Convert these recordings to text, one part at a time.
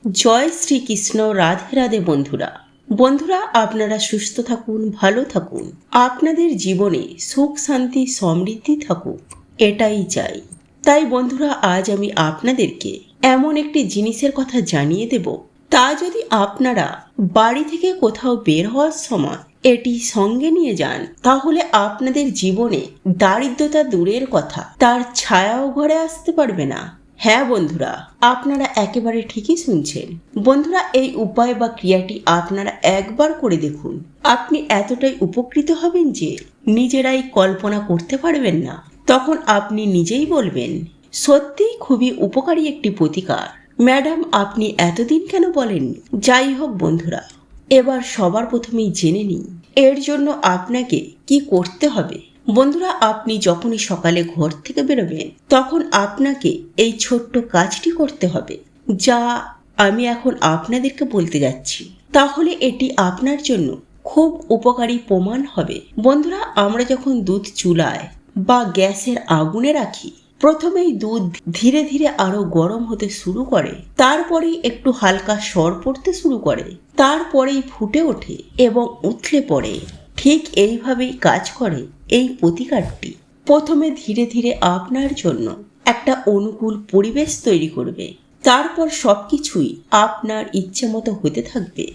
জয় শ্রীকৃষ্ণ। রাধে রাধে বন্ধুরা। বন্ধুরা, আপনারা সুস্থ থাকুন, ভালো থাকুন, আপনাদের জীবনে সুখ শান্তি সমৃদ্ধি থাকুক, এটাই চাই। তাই বন্ধুরা, আজ আমি আপনাদেরকে এমন একটি জিনিসের কথা জানিয়ে দেব, তা যদি আপনারা বাড়ি থেকে কোথাও বের হওয়ার সময় এটি সঙ্গে নিয়ে যান, তাহলে আপনাদের জীবনে দারিদ্রতা দূরের কথা, তার ছায়াও ঘরে আসতে পারবে না। হ্যাঁ বন্ধুরা, আপনারা একেবারে ঠিকই শুনছেন। বন্ধুরা, এই উপায় বা ক্রিয়াটি আপনারা একবার করে দেখুন, আপনি এতটাই উপকৃত হবেন যে নিজেরাই কল্পনা করতে পারবেন না। তখন আপনি নিজেই বলবেন, সত্যিই খুবই উপকারী একটি প্রতিকার। ম্যাডাম, আপনি এতদিন কেন বলেননি? যাই হোক বন্ধুরা, এবার সবার প্রথমেই জেনে নিই এর জন্য আপনাকে কি করতে হবে। বন্ধুরা, আপনি যখনই সকালে ঘর থেকে বেরোবেন, তখন আপনাকে এই ছোট্ট কাজটি করতে হবে, যা আমি এখন আপনাদেরকে বলতে যাচ্ছি। তাহলে এটি আপনার জন্য খুব উপকারী প্রমাণ হবে। বন্ধুরা, আমরা যখন দুধ চুলায় বা গ্যাসের আগুনে রাখি, প্রথমেই দুধ ধীরে ধীরে আরো গরম হতে শুরু করে, তারপরেই একটু হালকা সর পড়তে শুরু করে, তারপরেই ফুটে ওঠে এবং উথলে পড়ে। ঠিক এইভাবেই কাজ করে এই প্রতিকারটি। প্রথমে ধীরে ধীরে আপনার জন্য একটা অনুকূল পরিবেশ তৈরি করবে, তারপর সবকিছুই আপনার ইচ্ছে মতো হতে থাকবে।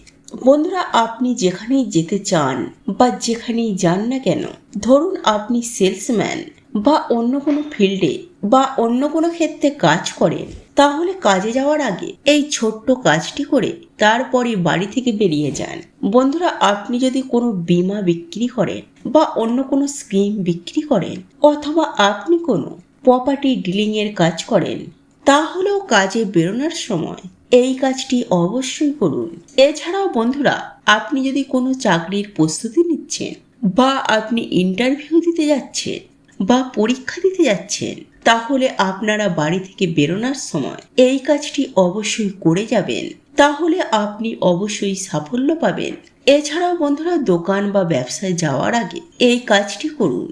বন্ধুরা, আপনি যেখানেই যেতে চান বা যেখানেই যান না কেন, ধরুন আপনি সেলসম্যান বা অন্য কোনো ফিল্ডে বা অন্য কোনো ক্ষেত্রে কাজ করেন, তাহলে কাজে যাওয়ার আগে এই ছোট্ট কাজটি করে তারপরে বাড়ি থেকে বেরিয়ে যান। বন্ধুরা, আপনি যদি কোনো বীমা বিক্রি করেন বা অন্য কোনো স্কিম বিক্রি করেন, অথবা আপনি কোনো প্রপার্টি ডিলিং এর কাজ করেন, তাহলেও কাজে বেরোনোর সময় এই কাজটি অবশ্যই করুন। এছাড়াও বন্ধুরা, আপনি যদি কোনো চাকরির প্রস্তুতি নিচ্ছেন বা আপনি ইন্টারভিউ দিতে যাচ্ছেন বা পরীক্ষা দিতে যাচ্ছেন, তাহলে আপনারা বাড়ি থেকে বেরোনোর সময় এই কাজটি অবশ্যই করে যাবেন, তাহলে আপনি অবশ্যই সাফল্য পাবেন। এছাড়াও বন্ধুরা, দোকান বা ব্যবসায় যাওয়ার আগে এই কাজটি করুন,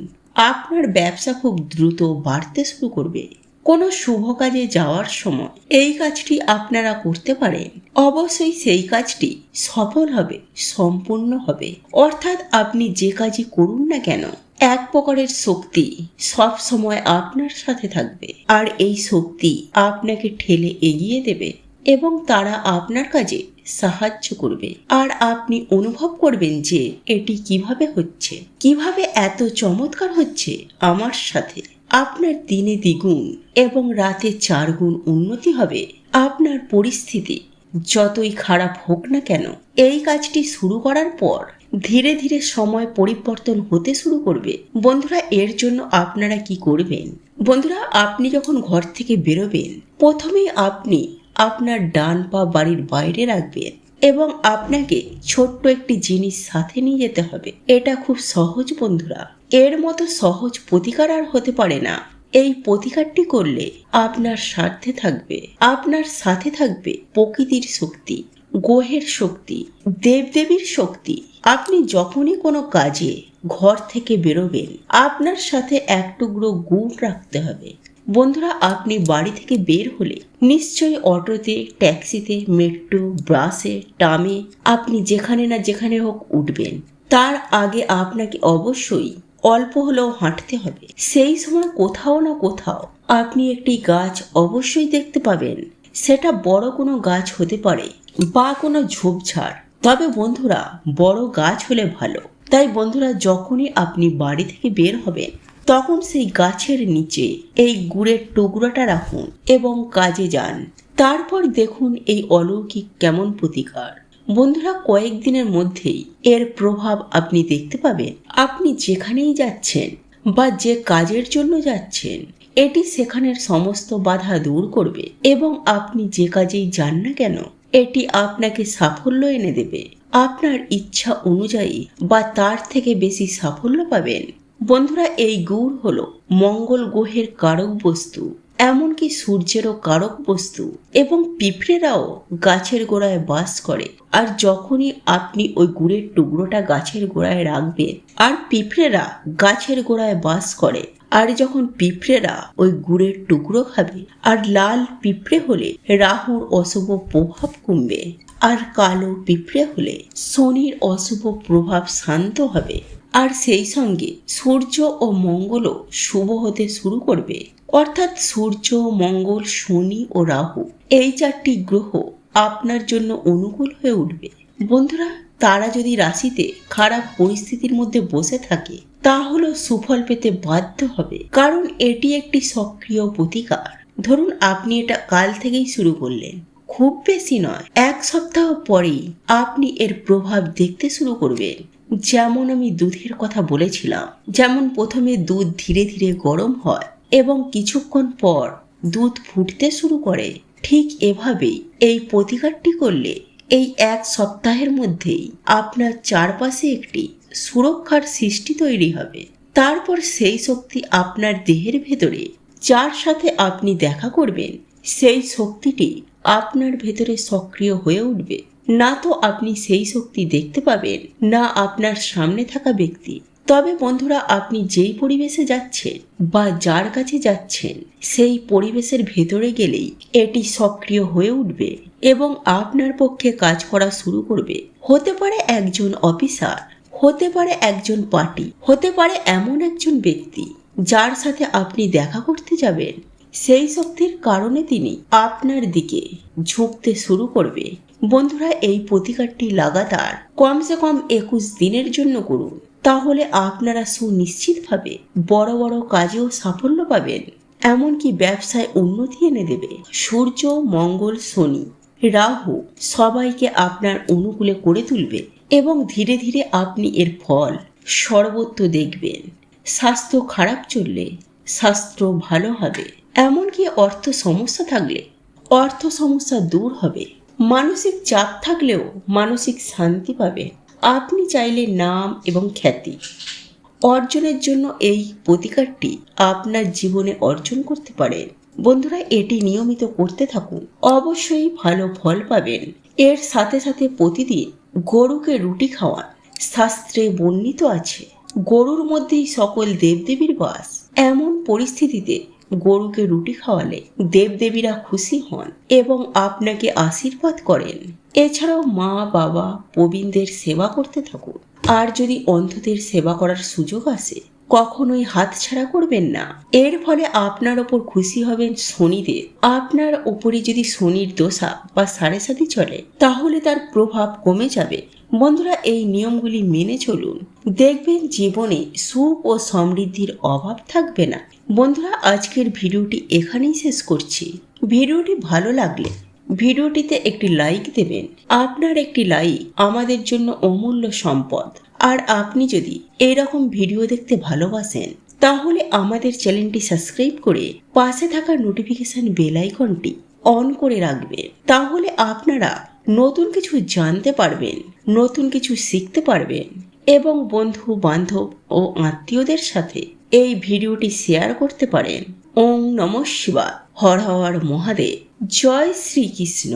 আপনার ব্যবসা খুব দ্রুত বাড়তে শুরু করবে। কোনো শুভ কাজে যাওয়ার সময় এই কাজটি আপনারা করতে পারেন, অবশ্যই সেই কাজটি সফল হবে, সম্পূর্ণ হবে। অর্থাৎ আপনি যে কাজই করুন না কেন, এক প্রকারের শক্তি সব সময় আপনার সাথে থাকবে, আর এই শক্তি আপনাকে ঠেলে এগিয়ে দেবে এবং তারা আপনার কাজে সাহায্য করবে। আর আপনি অনুভব করবেন যে এটি কিভাবে হচ্ছে, কিভাবে এত চমৎকার হচ্ছে আমার সাথে। আপনার দিনে দ্বিগুণ এবং রাতে 4 গুণ উন্নতি হবে। আপনার পরিস্থিতি যতই খারাপ হোক না কেন, এই কাজটি শুরু করার পর ধীরে ধীরে সময় পরিবর্তন হতে শুরু করবে। বন্ধুরা, এর জন্য আপনারা কি করবেন? বন্ধুরা, আপনি যখন ঘর থেকে বেরোবেন, প্রথমেই আপনি আপনার ডান পা বাড়ির বাইরে রাখবেন এবং আপনাকে ছোট্ট একটি জিনিস সাথে নিয়ে যেতে হবে। এটা খুব সহজ বন্ধুরা, এর মতো সহজ প্রতিকার আর হতে পারে না। এই প্রতিকারটি করলে আপনার স্বার্থে থাকবে, আপনার সাথে থাকবে প্রকৃতির শক্তি, গ্রহের শক্তি, দেবদেবীর শক্তি। আপনি যখনই কোনো কাজে ঘর থেকে বেরোবেন, আপনার সাথে এক টুকরো গুড় রাখতে হবে। বন্ধুরা, আপনি বাড়ি থেকে বের হলে নিশ্চয়ই অটোতে, ট্যাক্সিতে, মেট্রো, বাসে, ট্রামে, আপনি যেখানে না যেখানে হোক উঠবেন, তার আগে আপনাকে অবশ্যই অল্প হলেও হাঁটতে হবে। সেই সময় কোথাও না কোথাও আপনি একটি গাছ অবশ্যই দেখতে পাবেন। সেটা বড় কোনো গাছ হতে পারে বা কোনো ঝোপঝাড়, তবে বন্ধুরা বড় গাছ হলে ভালো। তাই বন্ধুরা, যখনই আপনি বাড়ি থেকে বের হবেন, তখন সেই গাছের নিচে এই গুড়ের টুকরোটা রাখুন এবং কাজে যান। তারপর দেখুন এই অলৌকিক কেমন প্রতিকার। বন্ধুরা, কয়েকদিনের মধ্যেই এর প্রভাব আপনি দেখতে পাবেন। আপনি যেখানেই যাচ্ছেন বা যে কাজের জন্য যাচ্ছেন, এটি সেখানের সমস্ত বাধা দূর করবে এবং আপনি যে কাজেই যান না কেন, এটি আপনাকে সাফল্য এনে দেবে। আপনার ইচ্ছা অনুযায়ী বা তার থেকে বেশি সাফল্য পাবেন। বন্ধুরা, এই গুড় হলো মঙ্গল গ্রহের কারক বস্তু, এমনকি সূর্যেরও কারক বস্তু, এবং পিঁপড়েরাও গাছের গোড়ায় বাস করে। আর যখনই আপনি ওই গুড়ের টুকরোটা গাছের গোড়ায় রাখবেন আর পিঁপড়েরা গাছের গোড়ায় বাস করে, আর যখন পিঁপড়েরা ওই গুড়ের টুকরো খাবে, আর লাল পিঁপড়ে হলে রাহুর অশুভ প্রভাব কমবে, আর কালো পিঁপড়ে হলে শনির অশুভ প্রভাব শান্ত হবে, আর সেই সঙ্গে সূর্য ও মঙ্গলও শুভ হতে শুরু করবে। অর্থাৎ সূর্য, মঙ্গল, শনি ও রাহু এই 4টি গ্রহ আপনার জন্য অনুকূল হয়ে উঠবে। বন্ধুরা, তারা যদি রাশিতে খারাপ পরিস্থিতির মধ্যে বসে থাকে তাহলে সুফল পেতে বাধ্য হবে, কারণ এটি একটি সক্রিয় প্রতিকার। ধরুন আপনি এটা কাল থেকেই শুরু করলেন, খুব বেশি নয়, 1 সপ্তাহ পরেই আপনি এর প্রভাব দেখতে শুরু করবেন। যেমন আমি দুধের কথা বলেছিলাম, যেমন প্রথমে দুধ ধীরে ধীরে গরম হয় এবং কিছুক্ষণ পর দুধ ফুটতে শুরু করে, ঠিক এভাবেই এই প্রতিকারটি করলে এই 1 সপ্তাহের মধ্যেই আপনার চারপাশে একটি সুরক্ষার সৃষ্টি তৈরি হবে। তারপর সেই শক্তি আপনার দেহের ভেতরে, যার সাথে আপনি দেখা করবেন, সেই শক্তিটি আপনার ভেতরে সক্রিয় হয়ে উঠবে। না তো আপনি সেই শক্তি দেখতে পাবেন, না আপনার সামনে থাকা ব্যক্তি। তবে বন্ধুরা, আপনি যেই পরিবেশে যাচ্ছেন বা যার কাছে যাচ্ছেন সেই পরিবেশের ভেতরে গেলেই এটি সক্রিয় হয়ে উঠবে এবং আপনার পক্ষে কাজ করা শুরু করবে। হতে পারে একজন অফিসার, হতে পারে একজন পার্টি, হতে পারে এমন একজন ব্যক্তি যার সাথে আপনি দেখা করতে যাবেন। সেই শক্তির কারণে তিনি আপনার দিকে ঝুঁকতে শুরু করবে। বন্ধুরা, এই প্রতিকারটি লাগাতার কমসে কম 21 দিনের জন্য করুন, তাহলে আপনারা সুনিশ্চিতভাবে বড় বড় কাজেও সাফল্য পাবেন, এমনকি ব্যবসায় উন্নতি এনে দেবে। সূর্য, মঙ্গল, শনি, রাহু সবাইকে আপনার অনুকূলে করে তুলবে এবং ধীরে ধীরে আপনি এর ফল সর্বত্র দেখবেন। স্বাস্থ্য খারাপ চললে স্বাস্থ্য ভালো হবে, এমনকি অর্থ সমস্যা থাকলে অর্থ সমস্যা দূর হবে। মানসিক চাপ থাকলেও মানসিক শান্তি পাবে। আপনি চাইলে নাম এবং খ্যাতি অর্জনের জন্য এই প্রতিকারটি আপনার জীবনে অর্জন করতে পারেন। বন্ধুরা, এটি নিয়মিত করতে থাকুন, অবশ্যই ভালো ফল পাবেন। এর সাথে সাথে প্রতিদিন গরুকে রুটি খাওয়ান। শাস্ত্রে বর্ণিত আছে, গরুর মধ্যেই সকল দেবদেবীর বাস। এমন পরিস্থিতিতে গরুকে রুটি খাওয়ালে দেবদেবীরা খুশি হন এবং আপনাকে আশীর্বাদ করেন। এছাড়াও মা, বাবা, প্রবীণদের সেবা করতে থাকুন। আর যদি অন্ধদের সেবা করার সুযোগ আসে, কখনোই হাতছাড়া করবেন না। এর ফলে আপনার ওপর খুশি হবেন শনিদেব। আপনার ওপরে যদি শনির দশা বা সাড়ে সাতি চলে, তাহলে তার প্রভাব কমে যাবে। বন্ধুরা, এই নিয়মগুলি মেনে চলুন, দেখবেন জীবনে সুখ ও সমৃদ্ধির অভাব থাকবে না। বন্ধুরা, আজকের ভিডিওটি এখানেই শেষ করছি। ভিডিওটি ভালো লাগলে ভিডিওটিতে একটি লাইক দেবেন। আপনার একটি লাইক আমাদের জন্য অমূল্য সম্পদ। আর আপনি যদি এরকম ভিডিও দেখতে ভালোবাসেন, তাহলে আমাদের চ্যানেলটি সাবস্ক্রাইব করে পাশে থাকা নোটিফিকেশন বেল আইকনটি অন করে রাখবেন। তাহলে আপনারা নতুন কিছু জানতে পারবেন, নতুন কিছু শিখতে পারবেন এবং বন্ধু বান্ধব ও আত্মীয়দের সাথে এই ভিডিওটি শেয়ার করতে পারেন। ওম নমঃ শিবায়। হর হর মহাদেব। জয় শ্রীকৃষ্ণ।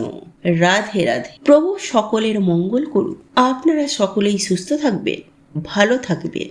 রাধে রাধে। প্রভু সকলের মঙ্গল করুন। আপনারা সকলেই সুস্থ থাকবেন, ভালো থাকবেন।